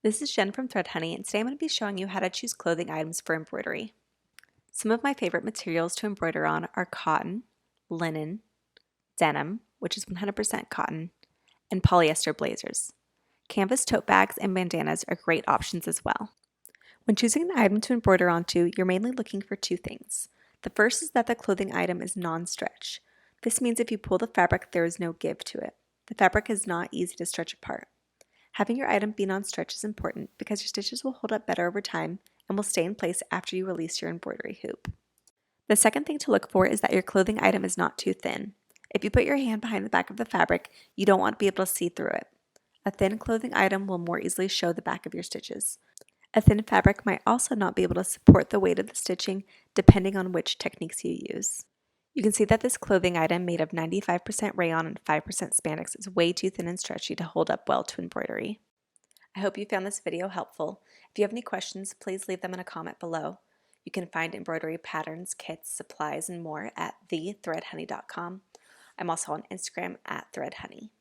This is Jen from Thread Honey, and today I'm going to be showing you how to choose clothing items for embroidery. Some of my favorite materials to embroider on are cotton, linen, denim, which is 100% cotton, and polyester blazers. Canvas tote bags and bandanas are great options as well. When choosing an item to embroider onto, you're mainly looking for two things. The first is that the clothing item is non-stretch. This means if you pull the fabric, there is no give to it. The fabric is not easy to stretch apart. Having your item be non-stretch is important because your stitches will hold up better over time and will stay in place after you release your embroidery hoop. The second thing to look for is that your clothing item is not too thin. If you put your hand behind the back of the fabric, you don't want to be able to see through it. A thin clothing item will more easily show the back of your stitches. A thin fabric might also not be able to support the weight of the stitching depending on which techniques you use. You can see that this clothing item made of 95% rayon and 5% spandex is way too thin and stretchy to hold up well to embroidery. I hope you found this video helpful. If you have any questions, please leave them in a comment below. You can find embroidery patterns, kits, supplies, and more at thethreadhoney.com. I'm also on Instagram at threadhoney.